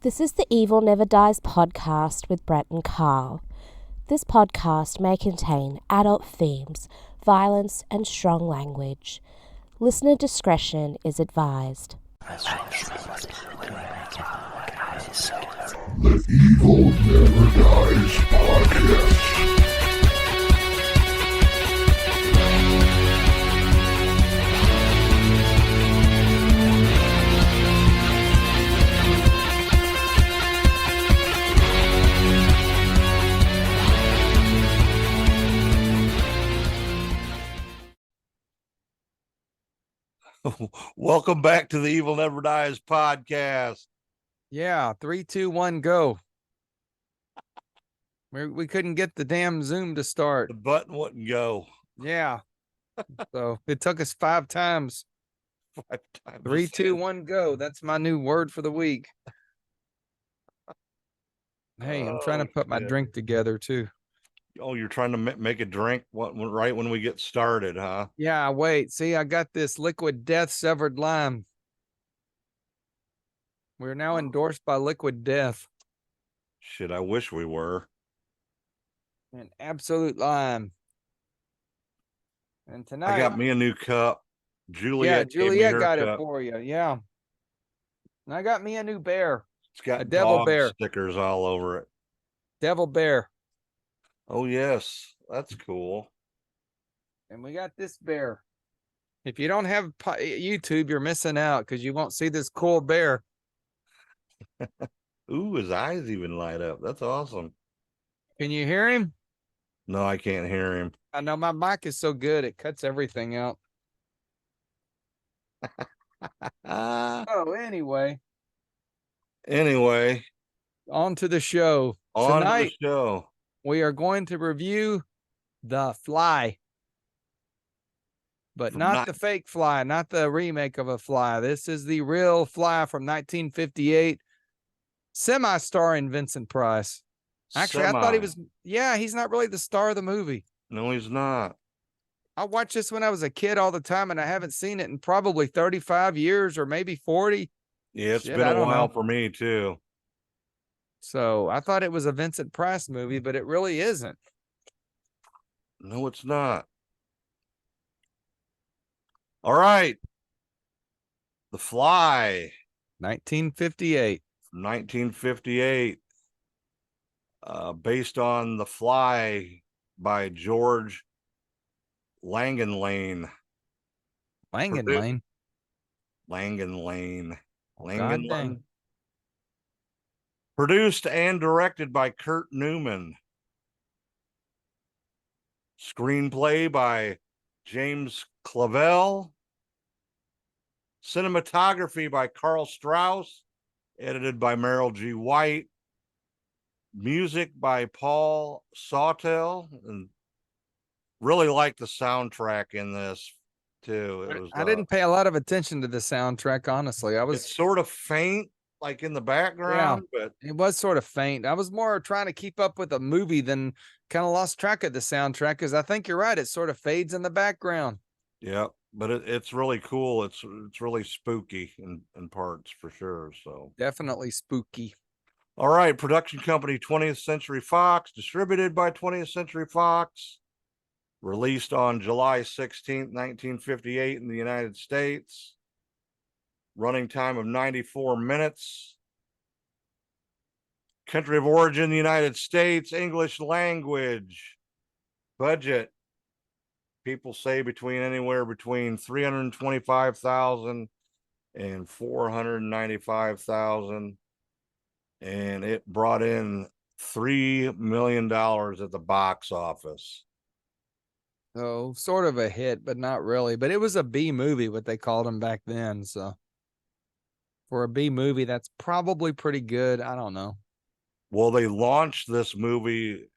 This is the Evil Never Dies podcast with Brett and Carl. This podcast may contain adult themes, violence, and strong language. Listener discretion is advised. The Evil Never Dies podcast. Welcome back to the Evil Never Dies podcast. Yeah, 3, 2, 1, go. We couldn't get the damn Zoom to start. The button wouldn't go. Yeah. So it took us 5 times. 5 times. 3, 2, 1, go. That's my new word for the week. Hey, I'm trying to put my drink together too. Oh, you're trying to make a drink right when we get started, huh? Yeah, wait. See, I got this Liquid Death severed lime. We're now endorsed by Liquid Death. Shit, I wish we were. An absolute lime. And tonight I got me a new cup. Juliet got cup. it for you. Yeah. And I got me a new bear. It's got a devil dog bear stickers all over it. Devil bear. Oh, yes. That's cool. And we got this bear. If you don't have YouTube, you're missing out because you won't see this cool bear. Ooh, his eyes even light up. That's awesome. Can you hear him? No, I can't hear him. I know my mic is so good, it cuts everything out. Oh, anyway. On to the show. Tonight, the show. We are going to review The Fly. But not the fake Fly, not the remake of a Fly. This is the real Fly from 1958, semi-starring Vincent Price. Actually, I thought he was, he's not really the star of the movie. No, he's not. I watched this when I was a kid all the time, and I haven't seen it in probably 35 years or maybe 40. Yeah, it's been a while for me, too. So I thought it was a Vincent Price movie, but it really isn't. No, it's not. All right. The Fly. 1958. 1958. Based on The Fly by George Langenlane. Langenlane? Langenlane. God dang. Produced and directed by Kurt Newman. Screenplay by James Clavell. Cinematography by Carl Strauss. Edited by Merrill G. White. Music by Paul Sawtell. And really like the soundtrack in this too. I didn't pay a lot of attention to the soundtrack, honestly. It's sort of faint, like in the background, but it was sort of faint. I was more trying to keep up with the movie than kind of lost track of the soundtrack because I think you're right. It sort of fades in the background. Yeah, but it's really cool. It's really spooky in parts for sure. So definitely spooky. All right, production company 20th Century Fox, distributed by 20th Century Fox. Released on July 16th, 1958 in the United States. Running time of 94 minutes. Country of origin, the United States. English language. Budget. People say anywhere between $325,000 and $495,000. And it brought in $3 million at the box office. Oh, sort of a hit, but not really. But it was a B movie, what they called them back then. So for a B movie, that's probably pretty good. I don't know. Well, they launched this movie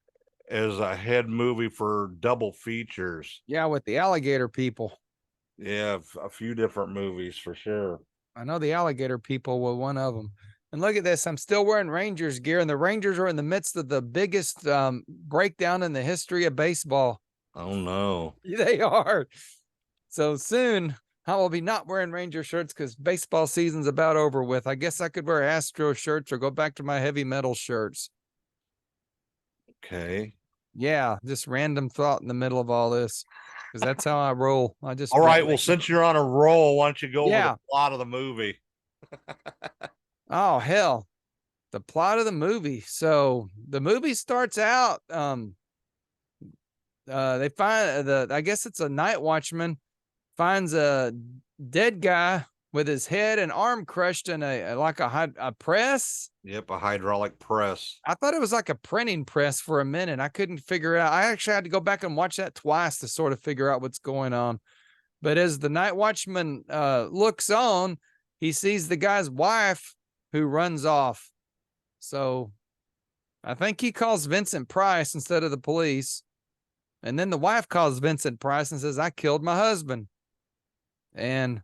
as a head movie for double features. Yeah, with the alligator people. Yeah, a few different movies for sure. I know the alligator people were one of them. And look at this. I'm still wearing Rangers gear, and the Rangers are in the midst of the biggest breakdown in the history of baseball. Oh, no. They are. So soon, I will be not wearing Ranger shirts because baseball season's about over with. I guess I could wear Astro shirts or go back to my heavy metal shirts. Okay. Yeah, just random thought in the middle of all this because that's how I roll. I just All right. Well, since you're on a roll, why don't you go over Yeah. the plot of the movie? Oh hell, the plot of the movie. So the movie starts out. They find I guess it's a night watchman finds a dead guy with his head and arm crushed in a press. Yep, a hydraulic press. I thought it was like a printing press for a minute. I couldn't figure it out. I actually had to go back and watch that twice to sort of figure out what's going on. But as the night watchman looks on, he sees the guy's wife who runs off. So I think he calls Vincent Price instead of the police. And then the wife calls Vincent Price and says, I killed my husband. And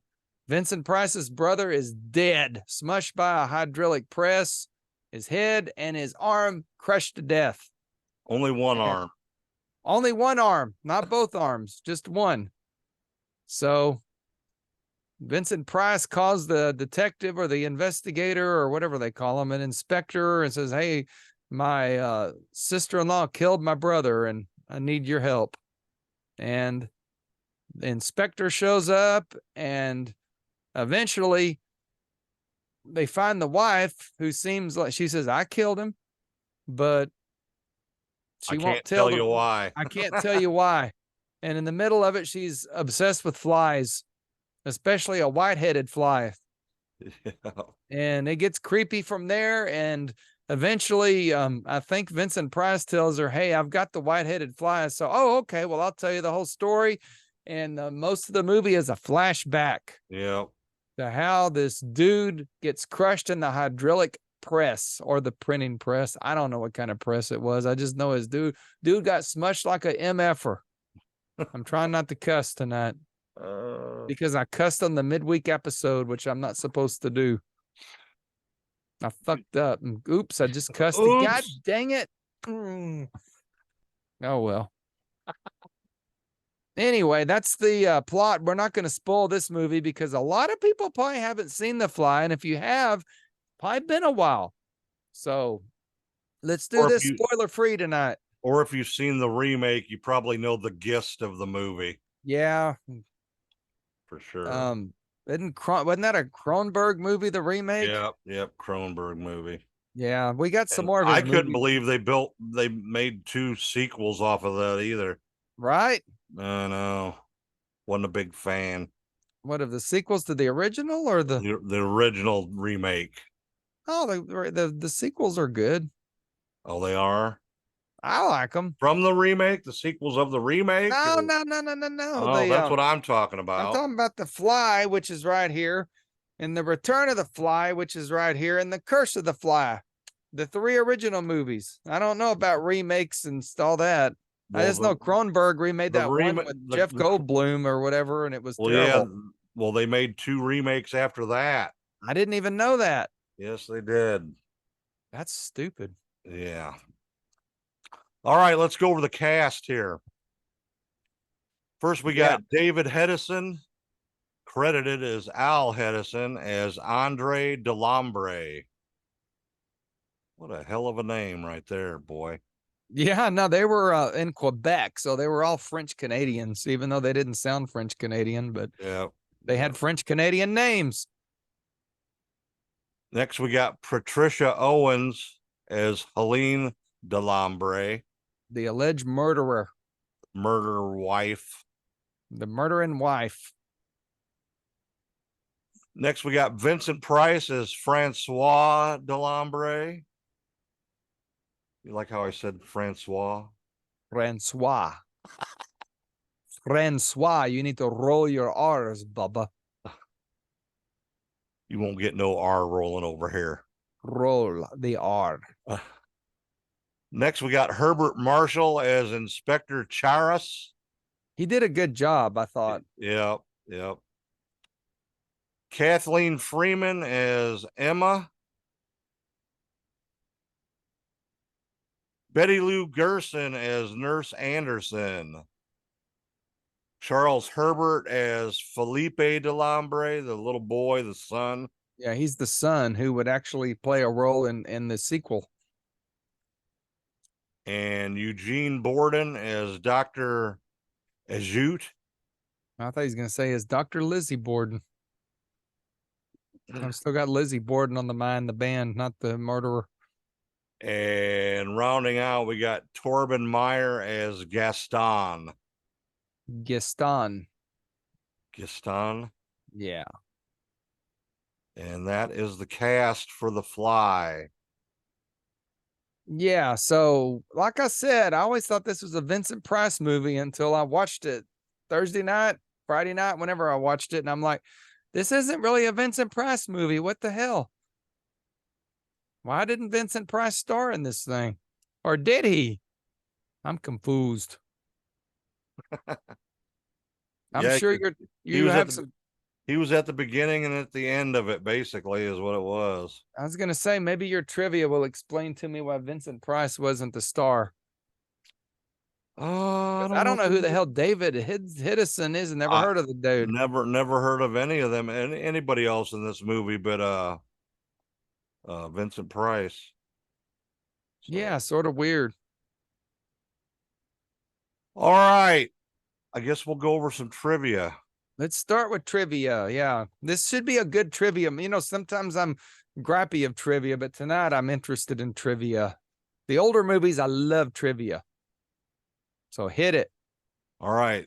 Vincent Price's brother is dead, smushed by a hydraulic press, his head and his arm crushed to death. Only one arm. Only one arm, not both arms, just one. So Vincent Price calls the detective or the investigator or whatever they call him, an inspector, and says, hey, my sister-in-law killed my brother and I need your help. And the inspector shows up and eventually they find the wife who seems like she says, I killed him, but she won't tell you why. I can't tell you why. And in the middle of it, she's obsessed with flies, especially a white-headed fly. Yeah. And it gets creepy from there. And eventually, I think Vincent Price tells her, hey, I've got the white-headed fly. So, oh, okay, well, I'll tell you the whole story. And most of the movie is a flashback Yep. to how this dude gets crushed in the hydraulic press or the printing press. I don't know what kind of press it was. I just know his dude got smushed like a MFer. I'm trying not to cuss tonight because I cussed on the midweek episode, which I'm not supposed to do. I fucked up. Oops, I just cussed. God dang it. Oh, well. Anyway, that's the plot. We're not going to spoil this movie because a lot of people probably haven't seen The Fly. And if you have, probably been a while. So let's do this spoiler-free tonight. Or if you've seen the remake, you probably know the gist of the movie. Yeah. For sure. Wasn't that a Cronenberg movie, the remake? Yep, Cronenberg movie. Yeah, we got some more of his I couldn't believe they made 2 sequels off of that either. Right? I know. Wasn't a big fan. What, of the sequels to the original or the original remake? Oh, the sequels are good. Oh, they are? I like them. From the remake? The sequels of the remake? No. Oh, that's what I'm talking about. I'm talking about The Fly, which is right here, and The Return of the Fly, which is right here, and The Curse of the Fly. The 3 original movies. I don't know about remakes and all that. Well, I just know Cronenberg remade that one with Jeff Goldblum or whatever, and it was terrible. Yeah. Well, they made 2 remakes after that. I didn't even know that. Yes, they did. That's stupid. Yeah. All right, let's go over the cast here. First, we got David Hedison, credited as Al Hedison, as Andre Delambre. What a hell of a name right there, boy. Yeah, no, they were in Quebec, so they were all French Canadians, even though they didn't sound French Canadian, but they had French Canadian names. Next, we got Patricia Owens as Helene Delambre, the alleged murderer, wife, the murdering wife. Next, we got Vincent Price as Francois Delambre. You like how I said Francois? Francois. Francois, you need to roll your R's, Bubba. You won't get no R rolling over here. Roll the R. Next, we got Herbert Marshall as Inspector Charas. He did a good job, I thought. Yep. Kathleen Freeman as Emma. Betty Lou Gerson as Nurse Anderson. Charles Herbert as Felipe Delambre, the little boy, the son. Yeah, he's the son who would actually play a role in the sequel. And Eugene Borden as Dr. Ajut. I thought he was going to say is Dr. Lizzie Borden. I've still got Lizzie Borden on the mind, the band, not the murderer. And rounding out, we got Torben Meyer as Gaston. Gaston. Gaston. Yeah. And that is the cast for The Fly. Yeah. So, like I said, I always thought this was a Vincent Price movie until I watched it Thursday night, Friday night, whenever I watched it. And I'm like, this isn't really a Vincent Price movie. What the hell? Why didn't Vincent Price star in this thing? Or did he? I'm confused. I'm Yeah, sure you have some. He was at the beginning and at the end of it, basically, is what it was. I was gonna say maybe your trivia will explain to me why Vincent Price wasn't the star. I don't know who the hell David Hiddison is. Never heard of the dude. Never heard of any of them and anybody else in this movie, but Vincent Price. So. Yeah, sort of weird. All right, I guess we'll go over some trivia. Let's start with trivia. Yeah, this should be a good trivia. You know, sometimes I'm grappy of trivia, but tonight I'm interested in trivia. The older movies, I love trivia. So hit it. All right.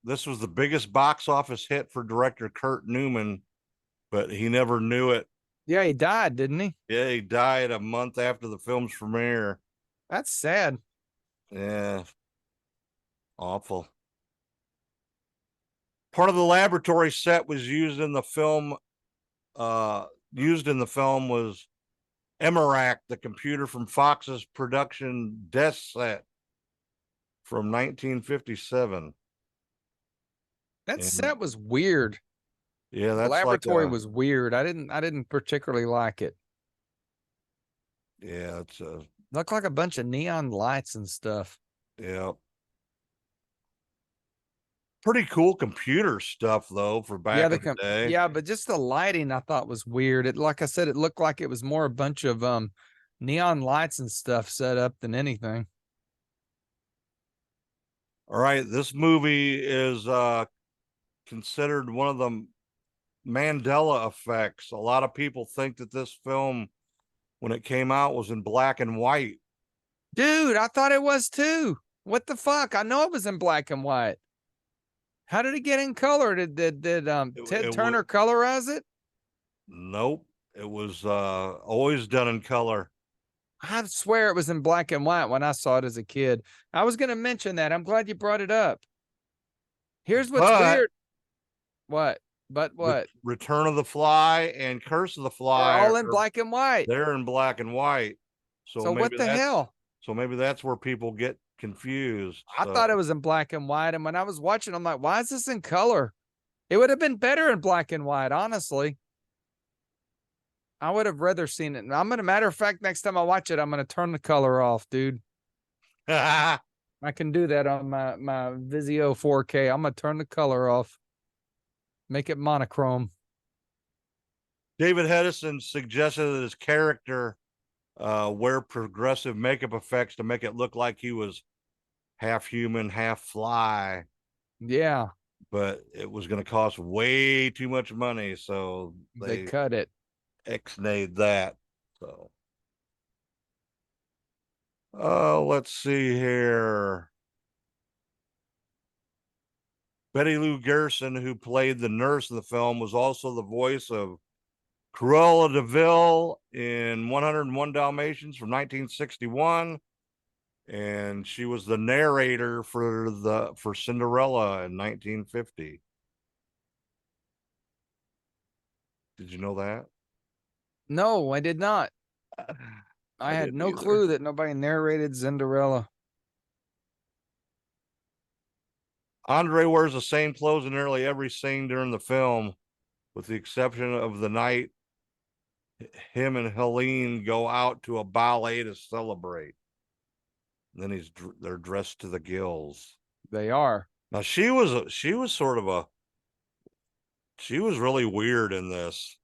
This was the biggest box office hit for director Kurt Newman, but he never knew it. Yeah, he died, didn't he? Yeah, he died a month after the film's premiere. That's sad. Yeah. Awful. Part of the laboratory set was used in the film. Was Emirac, the computer from Fox's production desk set from 1957. That set was weird. Yeah, that's the laboratory was weird. I didn't particularly like it. Yeah, it's looked like a bunch of neon lights and stuff. Yeah. Pretty cool computer stuff though for back in the day. Yeah, but just the lighting I thought was weird. It, like I said, it looked like it was more a bunch of neon lights and stuff set up than anything. All right, this movie is considered one of the Mandela effects. A lot of people think that this film, when it came out, was in black and white. Dude, I thought it was too. What the fuck? I know it was in black and white. How did it get in color? Did Ted Turner colorize it? Nope. It was always done in color. I swear it was in black and white when I saw it as a kid. I was going to mention that. I'm glad you brought it up. Here's what's weird. What? But what? Return of the Fly and Curse of the Fly. They're all in black and white. They're in black and white. So what the hell? So maybe that's where people get confused. I thought it was in black and white. And when I was watching, I'm like, why is this in color? It would have been better in black and white, honestly. I would have rather seen it. I'm gonna, matter of fact, next time I watch it, I'm gonna turn the color off, dude. I can do that on my Vizio 4K. I'm gonna turn the color off. Make it monochrome. David Hedison suggested that his character wear progressive makeup effects to make it look like he was half human, half fly. Yeah. But it was going to cost way too much money, so they cut it. Ixnayed that. So let's see here. Betty Lou Gerson, who played the nurse in the film, was also the voice of Cruella de Vil in 101 Dalmatians from 1961. And she was the narrator for Cinderella in 1950. Did you know that? No, I did not. I had no clue that nobody narrated Cinderella. Andre wears the same clothes in nearly every scene during the film, with the exception of the night him and Helene go out to a ballet to celebrate. And then they're dressed to the gills. They are. Now she was really weird in this.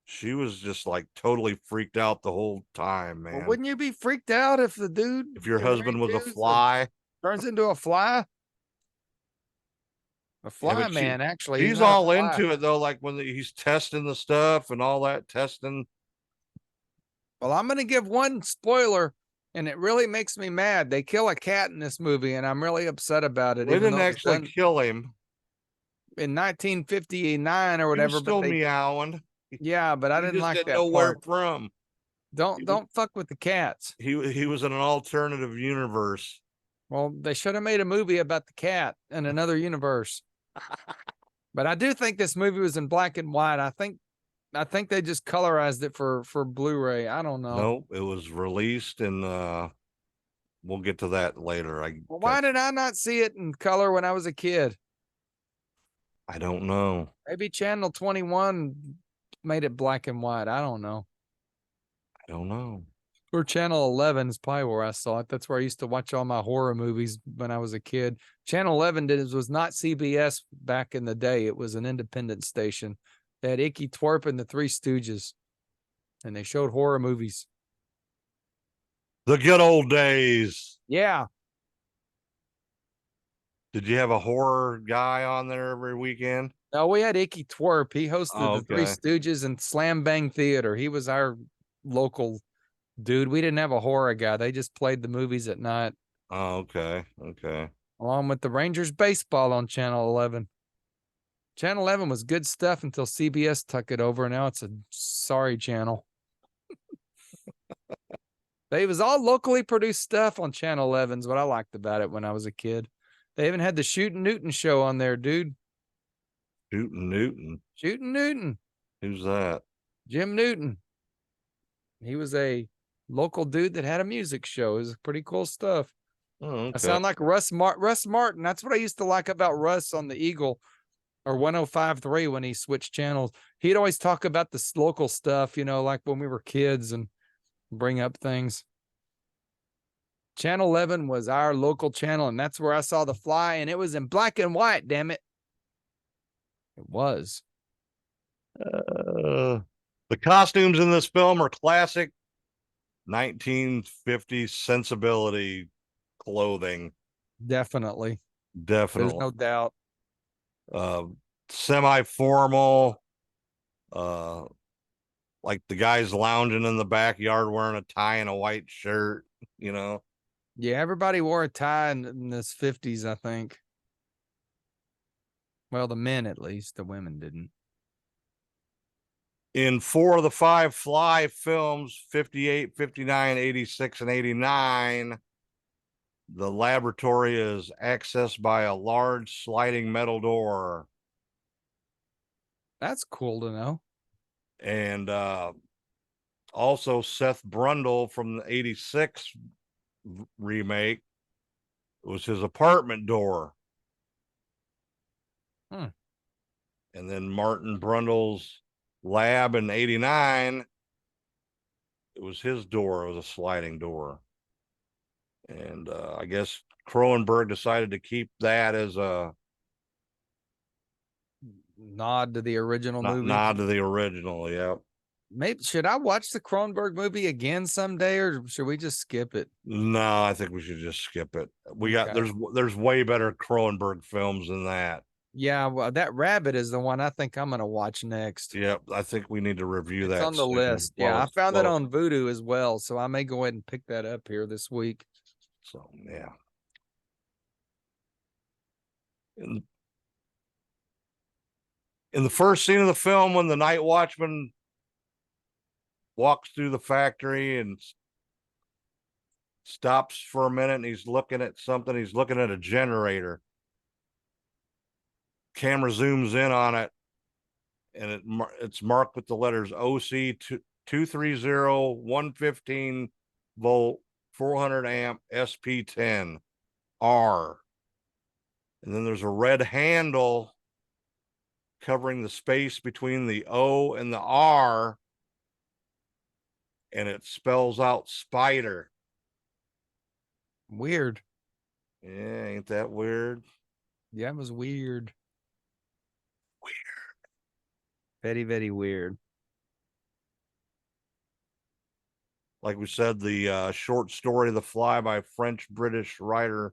She was just like totally freaked out the whole time, Well, man. wouldn't you be freaked out if the dude If your you're husband married was a to fly, turns into a fly? A yeah, fly but man, actually. He's she's not a all fly. into it though. Like when he's testing the stuff and all that testing. Well, I'm going to give one spoiler, and it really makes me mad. They kill a cat in this movie, and I'm really upset about it, They even didn't though it was actually done kill him. in 1959 or He was whatever. But still they, meowing. yeah, but I You didn't just like didn't that know where part. it from. Don't fuck with the cats. He was in an alternative universe. Well, they should have made a movie about the cat in another universe. But I do think this movie was in black and white. I think they just colorized it for Blu-ray. I don't know. Nope, it was released and we'll get to that later. Well, why did I not see it in color when I was a kid? I don't know. Maybe Channel 21 made it black and white. I don't know. I don't know. Or Channel 11 is probably where I saw it. That's where I used to watch all my horror movies when I was a kid. Channel 11 was not CBS back in the day. It was an independent station. They had Icky Twerp and the Three Stooges, and they showed horror movies. The good old days. Yeah. Did you have a horror guy on there every weekend? No, we had Icky Twerp. He hosted the Three Okay. Stooges and Slam Bang Theater. He was our local dude. We didn't have a horror guy. They just played the movies at night. Oh, okay. Okay. Along with the Rangers baseball on Channel 11. Channel 11 was good stuff until CBS took it over. Now it's a sorry channel. They was all locally produced stuff on Channel 11 is what I liked about it when I was a kid. They even had the Shootin' Newton show on there, dude. Shootin' Newton. Shootin' Newton. Who's that? Jim Newton. He was a local dude that had a music show. It was pretty cool stuff. Oh, okay. I sound like Russ Martin. That's what I used to like about Russ on the Eagle or 105.3 when he switched channels. He'd always talk about the local stuff, like when we were kids and bring up things. Channel 11 was our local channel, and that's where I saw The Fly, and it was in black and white, damn it. It was. The costumes in this film are classic 1950s sensibility clothing. Definitely. Definitely. There's no doubt. Semi-formal, like the guys lounging in the backyard wearing a tie and a white shirt, Yeah, everybody wore a tie in this 50s, I think. Well, the men at least. The women didn't. In 4 of the 5 Fly films, 58, 59, 86, and 89, the laboratory is accessed by a large sliding metal door. That's cool to know. And also Seth Brundle from the 86 remake, it was his apartment door. And then Martin Brundle's lab in 89, it was his door. It was a sliding door. And I guess Cronenberg decided to keep that as a nod to the original movie. Nod to the original, yep. Maybe should I watch the Cronenberg movie again someday, or should we just skip it? No, I think we should just skip it. There's way better Cronenberg films than that. Yeah, well, that Rabbit is the one I think I'm gonna watch next. Yep, I think we need to review that. It's on the list. Yeah, I found it on Vudu as well, so I may go ahead and pick that up here this week. So yeah. In the first scene of the film, when the night watchman walks through the factory and stops for a minute and he's looking at something, he's looking at a generator. Camera zooms in on it and it's marked with the letters OC 230 115 volt 400 amp SP10 R. And then there's a red handle covering the space between the O and the R, and it spells out spider. Weird. Yeah, ain't that weird? Yeah, it was weird. Very, very weird. Like we said, the short story The Fly by French-British writer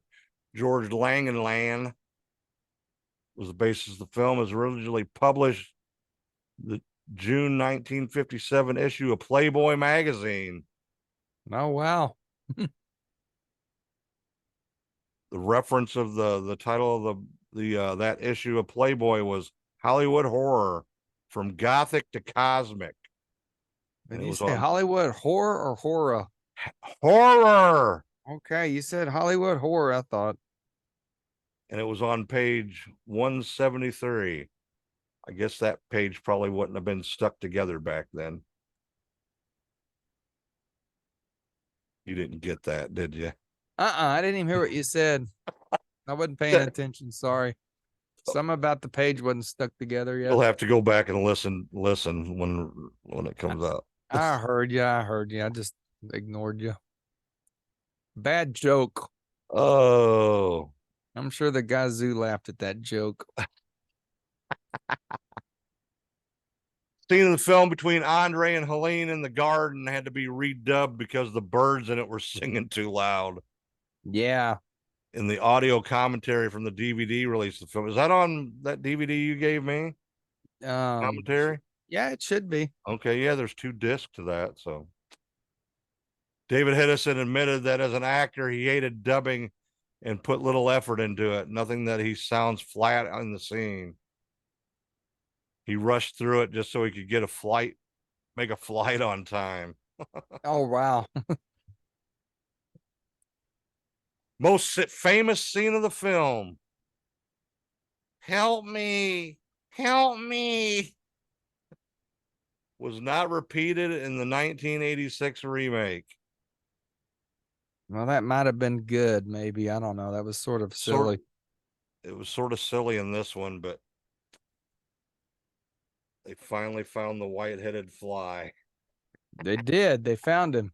George Langenland was the basis of the film. It was originally published the June 1957 issue of Playboy magazine. Oh, wow. The reference of the title of the that issue of Playboy was Hollywood Horror, from Gothic to Cosmic. Did you say Hollywood horror or horror? Horror. Okay, you said Hollywood horror, I thought. And it was on page 173. I guess that page probably wouldn't have been stuck together back then. You didn't get that, did you? I didn't even hear what you said. I wasn't paying attention. Sorry. Something about the page wasn't stuck together yet. You'll have to go back and listen when it comes out. I heard you. I just ignored you. Bad joke. Oh. I'm sure the Gazoo laughed at that joke. Scene of the film between Andre and Helene in the garden had to be redubbed because the birds in it were singing too loud. Yeah. In the audio commentary from the DVD release of the film. Is that on that DVD you gave me? Commentary? Yeah, it should be. Okay, yeah, there's 2 discs to that. So David Hedison admitted that as an actor, he hated dubbing and put little effort into it. Nothing that he sounds flat in the scene. He rushed through it just so he could get make a flight on time. Oh, wow. Most famous scene of the film. Help me. Help me. Was not repeated in the 1986 remake. Well, that might have been good, maybe. I don't know. That was sort of silly. It was sort of silly in this one, but they finally found the white-headed fly. They did. They found him.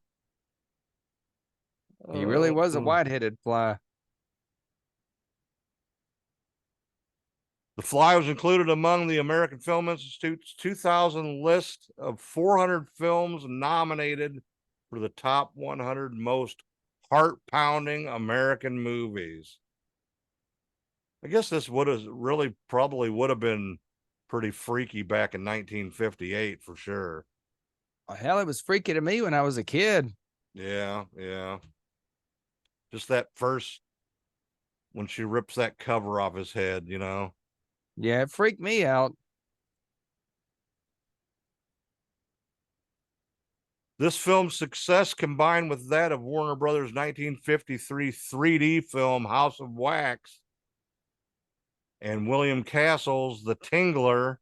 He really was a white-headed fly. The Fly was included among the American Film Institute's 2000 list of 400 films nominated for the top 100 most heart-pounding American movies. I guess this probably would have been pretty freaky back in 1958 for sure. Well, hell, it was freaky to me when I was a kid. Yeah. Just that first, when she rips that cover off his head, you know? Yeah, it freaked me out. This film's success, combined with that of Warner Brothers' 1953 3D film House of Wax and William Castle's The Tingler,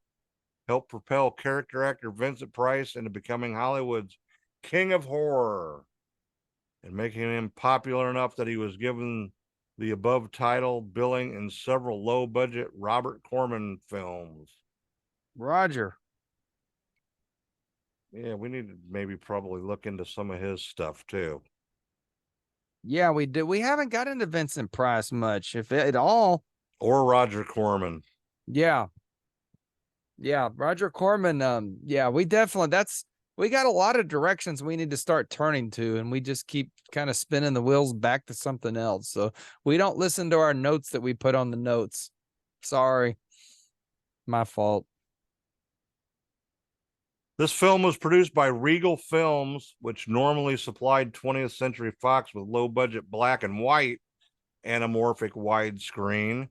helped propel character actor Vincent Price into becoming Hollywood's king of horror and making him popular enough that he was given the above title billing in several low-budget Robert Corman films. Roger. Yeah, we need to maybe probably look into some of his stuff too. Yeah, we do. We haven't got into Vincent Price much, if at all. Or Roger Corman. Yeah. Yeah, Roger Corman. Yeah, we definitely, we got a lot of directions we need to start turning to, and we just keep kind of spinning the wheels back to something else. So we don't listen to our notes that we put on the notes. Sorry. My fault. This film was produced by Regal Films, which normally supplied 20th Century Fox with low-budget black and white anamorphic widescreen,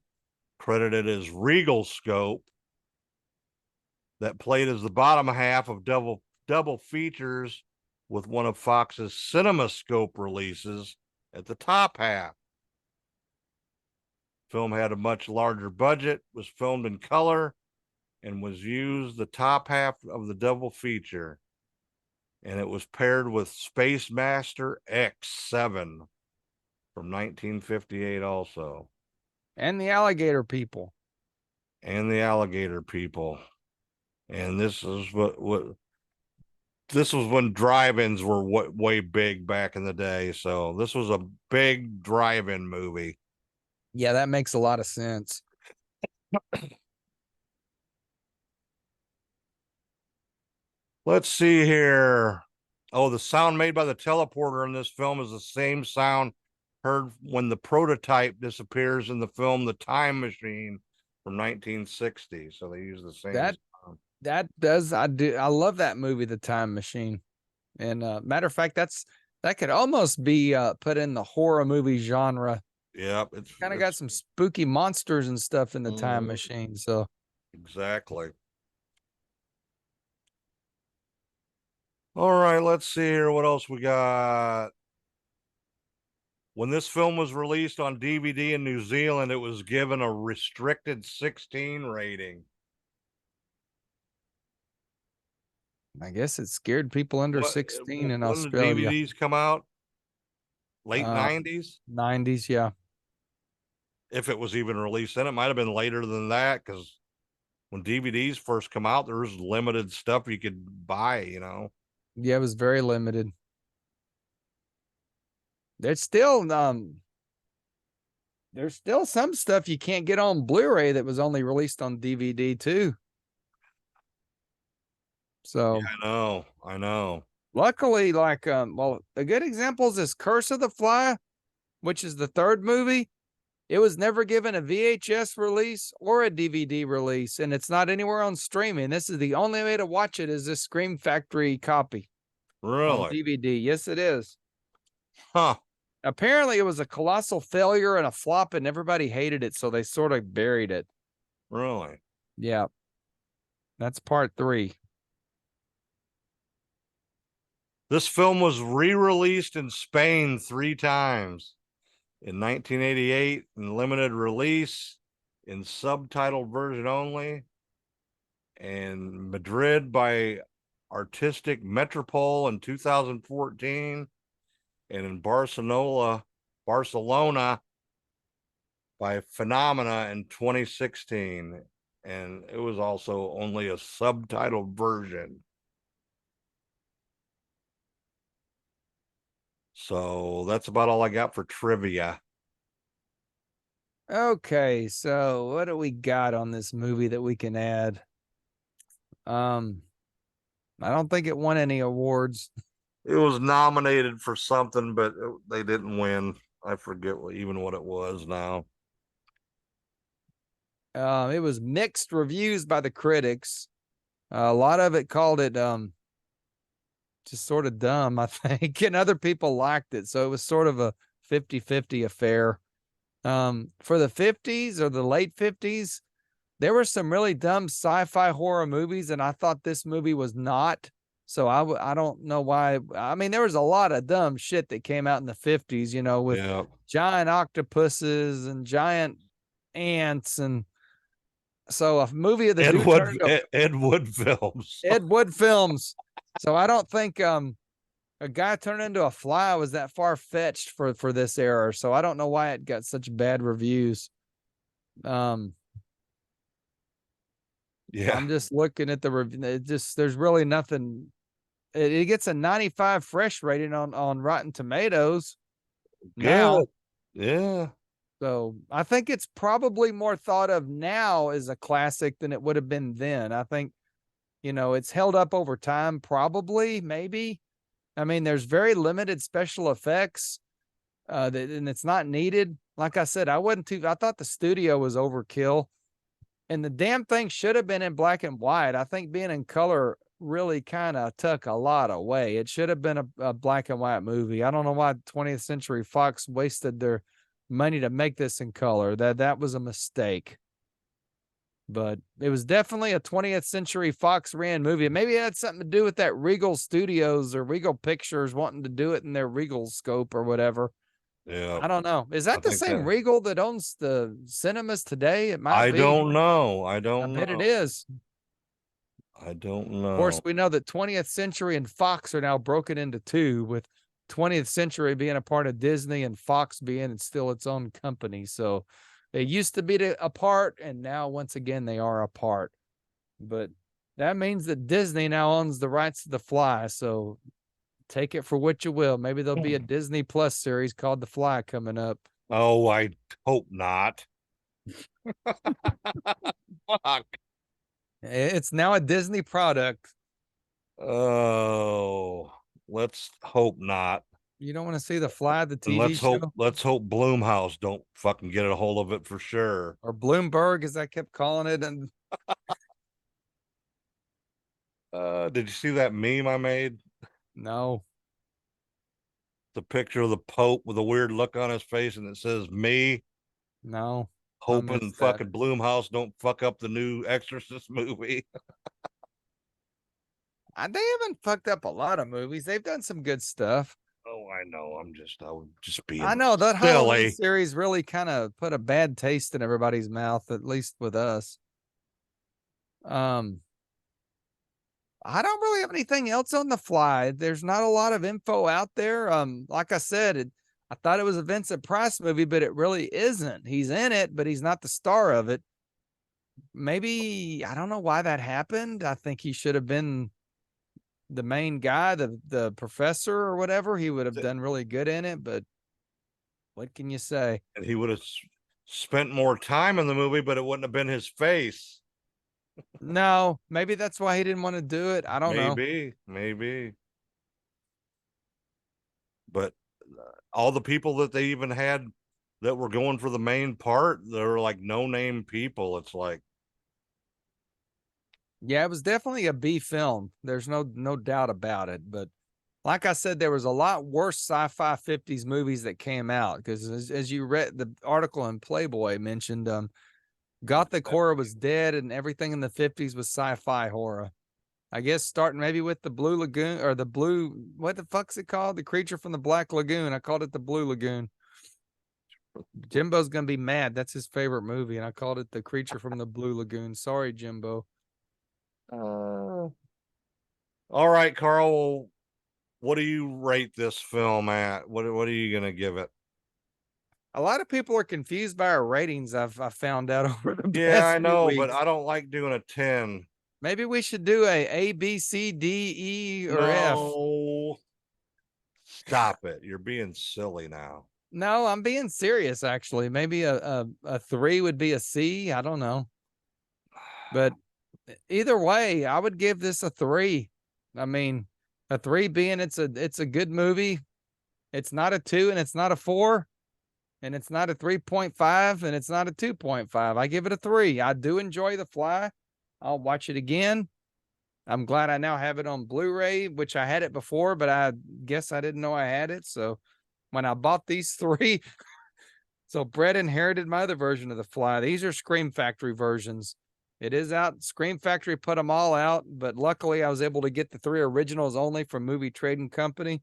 credited as Regal Scope, that played as the bottom half of double features with one of Fox's CinemaScope releases at the top half. Film had a much larger budget, was filmed in color, and was used the top half of the double feature. And it was paired with Space Master X7 from 1958 also. And the Alligator People. And the Alligator People. And this is this was when drive-ins were way big back in the day. So this was a big drive-in movie. Yeah, that makes a lot of sense. Let's see here. Oh, the sound made by the teleporter in this film is the same sound heard when the prototype disappears in the film The Time Machine from 1960. So they use the same sound. I love that movie, The Time Machine. And matter of fact, that could almost be put in the horror movie genre. Yep, it's kind of got some spooky monsters and stuff in The Time Mhm. Machine. So Exactly. All right, let's see here. What else we got? When this film was released on DVD in New Zealand, it was given a restricted 16 rating. I guess it scared people under 16 in When Australia. the DVDs come out? Late 90s? 90s, yeah. If it was even released then, it might have been later than that, because when DVDs first come out, there was limited stuff you could buy, you know. Yeah, it was very limited. There's still some stuff you can't get on Blu-ray that was only released on DVD too. So Yeah, I know. Luckily, like well, a good example is this Curse of the Fly, which is the third movie. It was never given a VHS release or a DVD release, and it's not anywhere on streaming. This is the only way to watch it is this Scream Factory copy. Really? On DVD. Yes, it is. Huh. Apparently, it was a colossal failure and a flop, and everybody hated it, so they sort of buried it. Really? Yeah. That's part 3. This film was re-released in Spain 3 times. In 1988, in limited release, in subtitled version only, and Madrid by Artistic Metropole in 2014, and in Barcelona by Phenomena in 2016. And it was also only a subtitled version. So that's about all I got for trivia. Okay, so what do we got on this movie that we can add? I don't think it won any awards. It was nominated for something, but they didn't win. I forget what it was now. It was mixed reviews by the critics. A lot of it called it just sort of dumb, I think, and other people liked it. So it was sort of a 50-50 affair. For the 50s or the late 50s, there were some really dumb sci-fi horror movies, and I thought this movie was not. So I don't know why. I mean, there was a lot of dumb shit that came out in the 50s, you know, with giant octopuses and giant ants, and so a movie of the Ed Wood films. Ed Wood films. So I don't think a guy turned into a fly was that far-fetched for this era. So I don't know why it got such bad reviews. Yeah, I'm just looking at the review. There's really nothing. It gets a 95 fresh rating on Rotten Tomatoes now. Yeah. So I think it's probably more thought of now as a classic than it would have been then. I think, you know, it's held up over time, probably, maybe. I mean, there's very limited special effects, and it's not needed. Like I said, I thought the studio was overkill, and the damn thing should have been in black and white. I think being in color really kind of took a lot away. It should have been a black and white movie. I don't know why 20th Century Fox wasted their money to make this in color. That was a mistake. But it was definitely a 20th Century Fox ran movie. Maybe it had something to do with that Regal Studios or Regal Pictures wanting to do it in their Regal scope or whatever. Yeah. I don't know. Is that the same Regal that owns the cinemas today? It might be. I don't know. I bet it is. I don't know. Of course, we know that 20th Century and Fox are now broken into two, with 20th Century being a part of Disney and Fox being still its own company. So they used to be apart, and now once again they are apart. But that means that Disney now owns the rights to The Fly. So take it for what you will. Maybe there'll be a Disney Plus series called The Fly coming up. Oh, I hope not. Fuck. It's now a Disney product. Oh, let's hope not. You don't want to see The Fly, the And TV show? let's hope Bloomhouse don't fucking get a hold of it for sure. Or Bloomberg, as I kept calling it. And Did you see that meme I made? no, The picture of the Pope with a weird look on his face, and it says me, no. hoping missed that. fucking Bloomhouse don't fuck up the new Exorcist movie. They haven't fucked up a lot of movies. They've done some good stuff. Oh, I know. I was just being I know that Halloween silly. series really kind of put a bad taste in everybody's mouth, at least with us. I don't really have anything else on The Fly. There's not a lot of info out there. Like I said, I thought it was a Vincent Price movie, but it really isn't. He's in it, but he's not the star of it. Maybe, I don't know why that happened. I think he should have been the main guy, the professor or whatever. He would have done really good in it, but what can you say? And he would have spent more time in the movie, but it wouldn't have been his face. No, maybe that's why he didn't want to do it. I don't know. Maybe. But all the people that they even had that were going for the main part, they were like no-name people. It's like, yeah, it was definitely a B film. There's no doubt about it. But like I said, there was a lot worse sci-fi 50s movies that came out, because as you read the article in Playboy mentioned, Gothic horror was dead and everything in the 50s was sci-fi horror. I guess starting maybe with the Blue Lagoon, or the Blue, what the fuck's it called? The Creature from the Black Lagoon. I called it the Blue Lagoon. Jimbo's going to be mad. That's his favorite movie, and I called it the Creature from the Blue Lagoon. Sorry, Jimbo. all right, Carl. What do you rate this film at? What are you gonna give it? A lot of people are confused by our ratings. I've found out over the Yeah, past I know, few but weeks. I don't like doing a 10. Maybe we should do a B, C, D, E, or F. No, stop it. You're being silly now. No, I'm being serious, actually. Maybe a 3 would be a C. I don't know. But either way, I would give this a 3. I mean, a 3 being it's a good movie. It's not a 2 and it's not a 4. And it's not a 3.5 and it's not a 2.5. I give it a 3. I do enjoy The Fly. I'll watch it again. I'm glad I now have it on Blu-ray, which I had it before, but I guess I didn't know I had it. So when I bought these 3, so Brett inherited my other version of The Fly. These are Scream Factory versions. It is out. Scream Factory put them all out, but luckily I was able to get the 3 originals only from Movie Trading Company.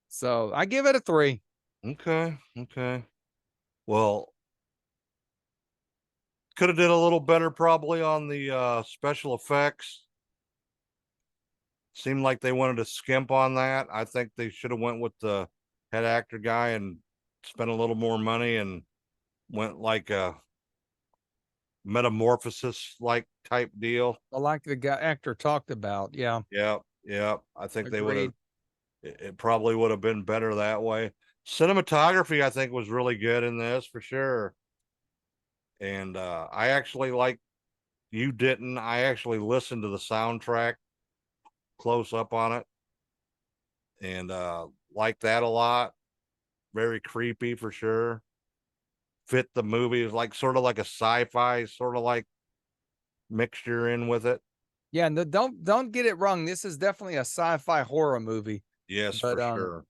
So I give it a 3. Okay. Well, could have did a little better probably on the special effects. Seemed like they wanted to skimp on that. I think they should have went with the head actor guy and spent a little more money and went like a metamorphosis like type deal. Like the guy actor talked about. Yeah. Yeah. I think they would have. Agreed. It probably would have been better that way. Cinematography, I think, was really good in this for sure. And I actually like, you didn't. I actually listened to the soundtrack close up on it, and like that a lot. Very creepy for sure. Fit the movie. It's like sort of like a sci-fi, sort of like mixture in with it. Yeah, no, don't get it wrong. This is definitely a sci-fi horror movie. Yes, But for sure.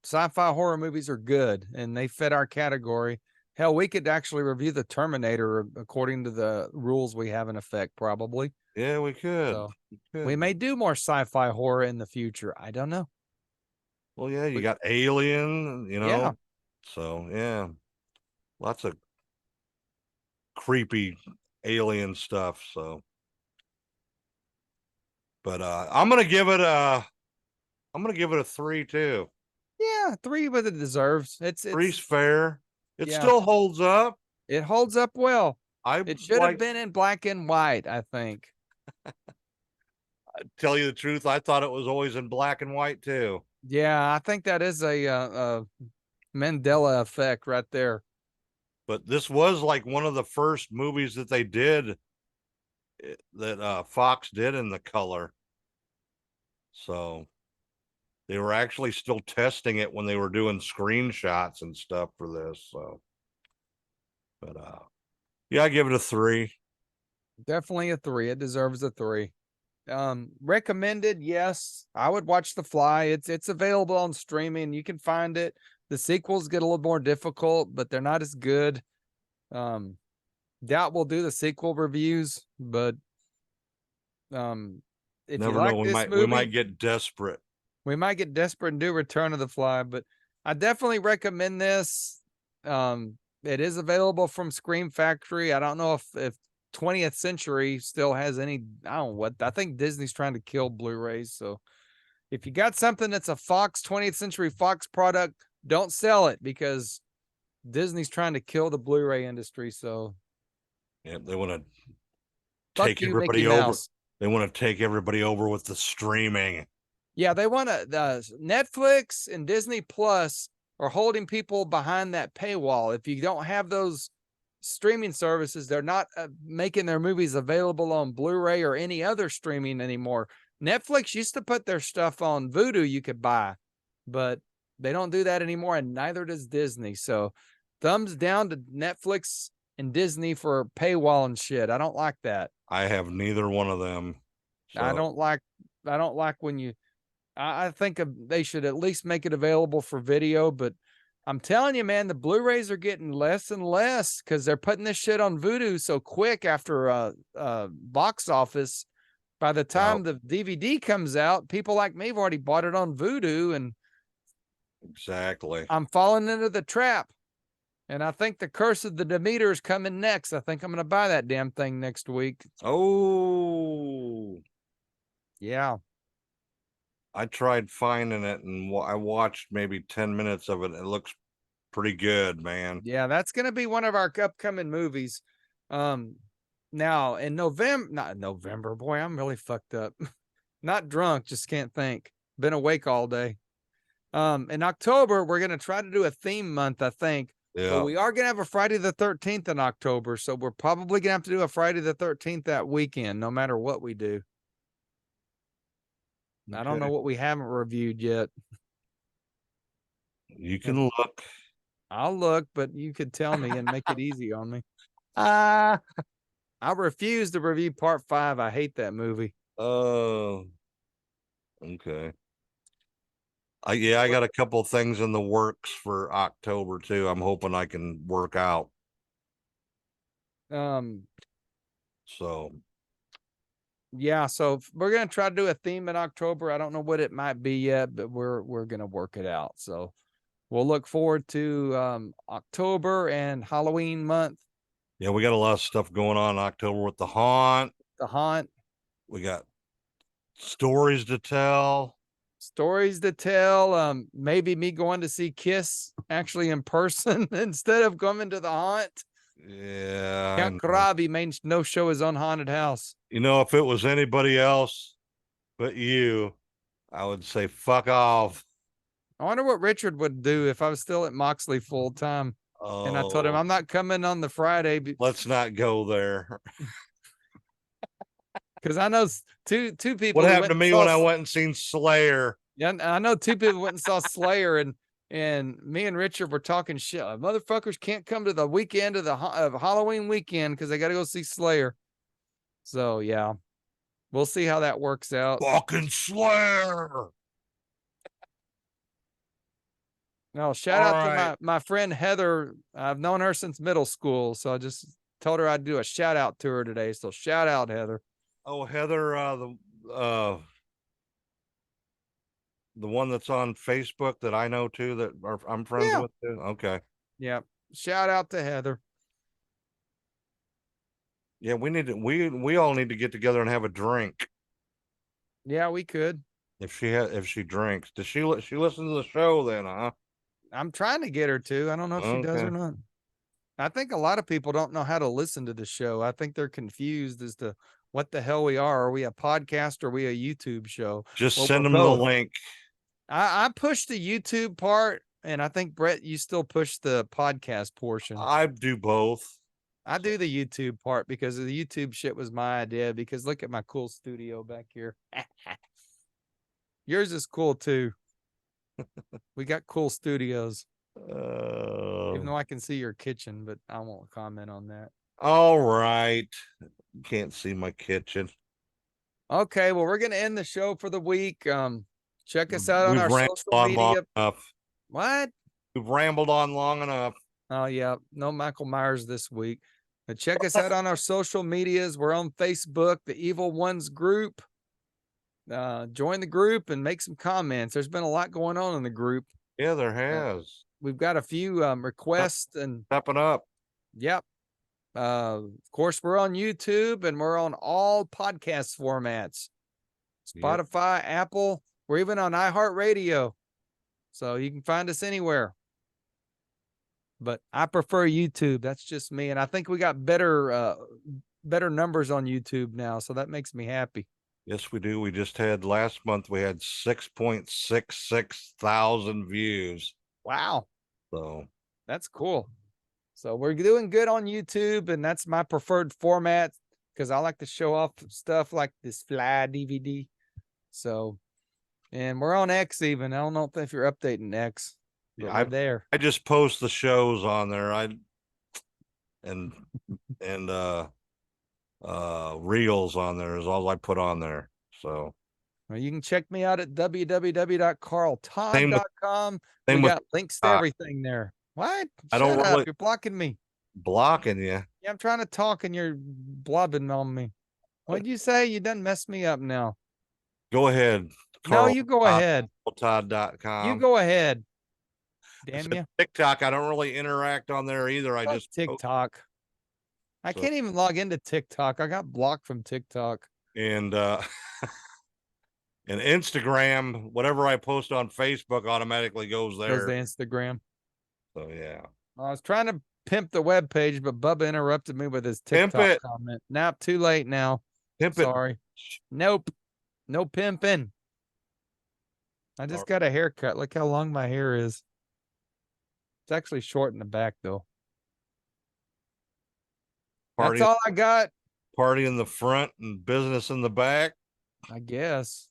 Sci-fi horror movies are good and they fit our category. Hell, we could actually review the Terminator according to the rules we have in effect, probably. Yeah, we could. So we may do more sci-fi horror in the future. I don't know. Well, yeah, you got Alien, Yeah. So yeah, lots of creepy alien stuff. So, but I'm gonna give it a 3 too. Yeah, 3 what it deserves. It's 3's fair. It Yeah. still holds up. It holds up well. I It should have been in black and white, I think. tell you the truth, I thought it was always in black and white too. Yeah, I think that is a Mandela effect right there. But this was like one of the first movies that they did that Fox did in the color. So they were actually still testing it when they were doing screenshots and stuff for this. So, but yeah, I give it a 3. Definitely a 3. It deserves a 3. Recommended, yes. I would watch The Fly. It's available on streaming. You can find it. The sequels get a little more difficult, but they're not as good. Doubt we'll do the sequel reviews, but if Never you like know, this we movie, might get desperate. we might get desperate and do Return of the Fly, but I definitely recommend this. It is available from Scream Factory. I don't know if 20th Century still has any. I don't know what. I think Disney's trying to kill Blu-rays. So if you got something that's a Fox 20th Century Fox product, don't sell it because Disney's trying to kill the Blu-ray industry. So yeah, they want to fuck take you, everybody Mickey over. Mouse. They want to take everybody over with the streaming. Yeah, they want to. Netflix and Disney Plus are holding people behind that paywall. If you don't have those streaming services, they're not making their movies available on Blu-ray or any other streaming anymore. Netflix used to put their stuff on Vudu you could buy, but they don't do that anymore, and neither does Disney. So thumbs down to Netflix and Disney for paywall and shit. I don't like that. I have neither one of them. So. I don't like when you. I think they should at least make it available for video, but I'm telling you, man, the Blu-rays are getting less and less because they're putting this shit on Vudu so quick after box office. By the time the DVD comes out, people like me have already bought it on Vudu, and exactly, I'm falling into the trap. And I think the Curse of the Demeter is coming next. I think I'm going to buy that damn thing next week. Oh, yeah. I tried finding it and I watched maybe 10 minutes of it. It looks pretty good, man. Yeah, that's going to be one of our upcoming movies. Now in November, boy, I'm really fucked up. Not drunk, just can't think. Been awake all day. In October, we're going to try to do a theme month, I think. Yeah. But we are going to have a Friday the 13th in October. So we're probably going to have to do a Friday the 13th that weekend, no matter what we do. Okay. I don't know what we haven't reviewed yet. You can look. I'll look, but you could tell me and make it easy on me. I refuse to review part 5. I hate that movie. Oh, okay. I got a couple things in the works for October too. I'm hoping I can work out. So yeah, so we're gonna try to do a theme in October. I don't know what it might be yet, but we're gonna work it out. So we'll look forward to October and Halloween month. Yeah, we got a lot of stuff going on in October with The Haunt. The Haunt. We got stories to tell. Maybe me going to see Kiss actually in person instead of coming to The Haunt. Yeah. Count Karabi may no show his own haunted house. You know, if it was anybody else but you, I would say fuck off. I wonder what Richard would do if I was still at Moxley full time. Oh. And I told him I'm not coming on the Friday. Let's not go there. Because I know two people. What happened to me when I went and seen Slayer? Yeah, I know 2 people went and saw Slayer, and me and Richard were talking shit. Motherfuckers can't come to the weekend of Halloween weekend because they got to go see Slayer. So yeah, we'll see how that works out. Fucking Slayer. No, shout out to my friend Heather. I've known her since middle school, so I just told her I'd do a shout out to her today. So shout out, Heather. Oh, Heather, the one that's on Facebook that I know too, that I'm friends with too. Okay. Yeah. Shout out to Heather. Yeah, we all need to get together and have a drink. Yeah, we could. If she drinks. Does she listen to the show then, huh? I'm trying to get her to. I don't know if she does or not. I think a lot of people don't know how to listen to the show. I think they're confused as to what the hell we are. Are we a podcast or are we a YouTube show? Just send them the link. I pushed the YouTube part And I think, Brett, you still push the podcast portion. I do both. I do the YouTube part because the YouTube shit was my idea. Because look at my cool studio back here. Yours is cool too. We got cool studios. Even though I can see your kitchen, but I won't comment on that. All right. Can't see my kitchen. Okay, well, we're gonna end the show for the week. Check us out on We've our rambled social on long media. enough. What? We've rambled on long enough. Oh yeah, no Michael Myers this week. But check us out on our social medias. We're on Facebook, the Evil Ones group. Join the group and make some comments. There's been a lot going on in the group. Yeah, there has. We've got a few requests and Stepping up. yep. Of course, we're on YouTube and we're on all podcast formats. Spotify, Apple, we're even on iHeartRadio. So you can find us anywhere. But I prefer YouTube. That's just me. And I think we got better numbers on YouTube now. So that makes me happy. Yes, we do. We just had last month, we had 6.66 thousand views. Wow. So That's cool. So we're doing good on YouTube, and that's my preferred format because I like to show off stuff like this Fly DVD. So, and we're on X even. I don't know if you're updating X. But we're there. I just post the shows on there. And reels on there is all I put on there. So well, you can check me out at www.carltodd.com. We got links to everything there. What? I don't Shut up. really You're blocking me. Blocking you. Yeah, I'm trying to talk and you're blobbing on me. What'd you say? You done messed me up now. Go ahead. No, you go ahead. Todd.com. You go ahead. Damn you. TikTok, I don't really interact on there either. I just TikTok. I can't even log into TikTok. I got blocked from TikTok. And and Instagram, whatever I post on Facebook automatically goes there. Goes to Instagram. So yeah. I was trying to pimp the web page, but Bubba interrupted me with his TikTok comment. Now, too late now. Sorry. Nope. No pimping. I just got a haircut. Look how long my hair is. It's actually short in the back, though. That's all I got. Party in the front and business in the back. I guess.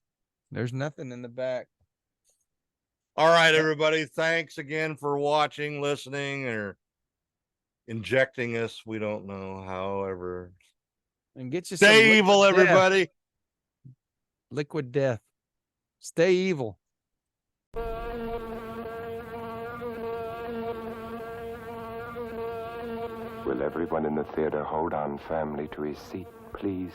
There's nothing in the back. All right, everybody. Thanks again for watching, listening, or injecting us. We don't know. However. And get you Stay evil, everybody. Liquid death. Stay evil. Will everyone in the theater hold on firmly to his seat, please?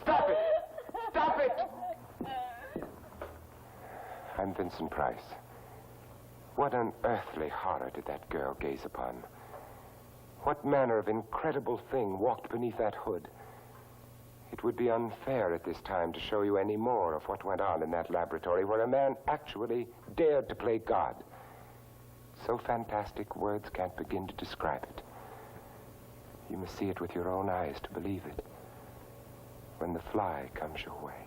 Stop it! Stop it! I'm Vincent Price. What unearthly horror did that girl gaze upon? What manner of incredible thing walked beneath that hood? It would be unfair at this time to show you any more of what went on in that laboratory where a man actually dared to play God. So fantastic, words can't begin to describe it. You must see it with your own eyes to believe it. When the fly comes your way.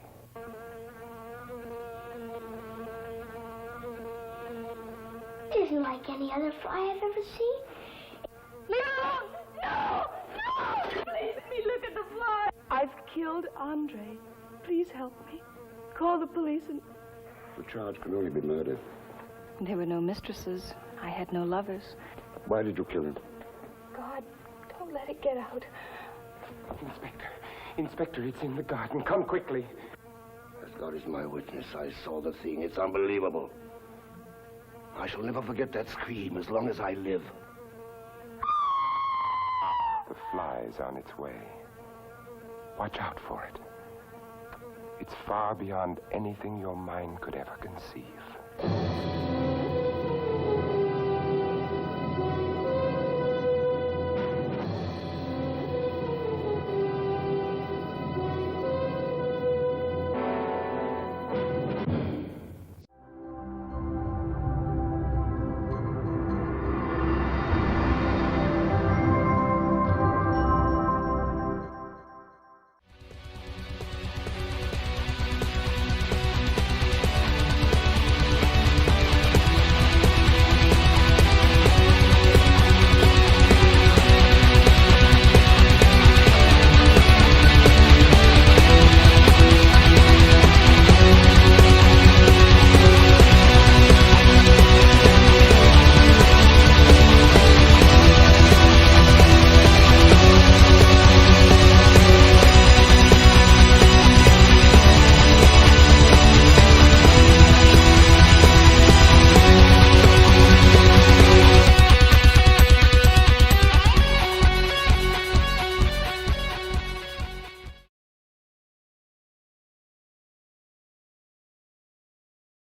It isn't like any other fly I've ever seen. No! No! No! Please let me look at the fly. I've killed Andre. Please help me. Call the police and... The charge can only be murder. There were no mistresses. I had no lovers. Why did you kill him? God, don't let it get out. Inspector, it's in the garden. Come quickly. As God is my witness, I saw the thing. It's unbelievable. I shall never forget that scream as long as I live. The fly is on its way. Watch out for it. It's far beyond anything your mind could ever conceive.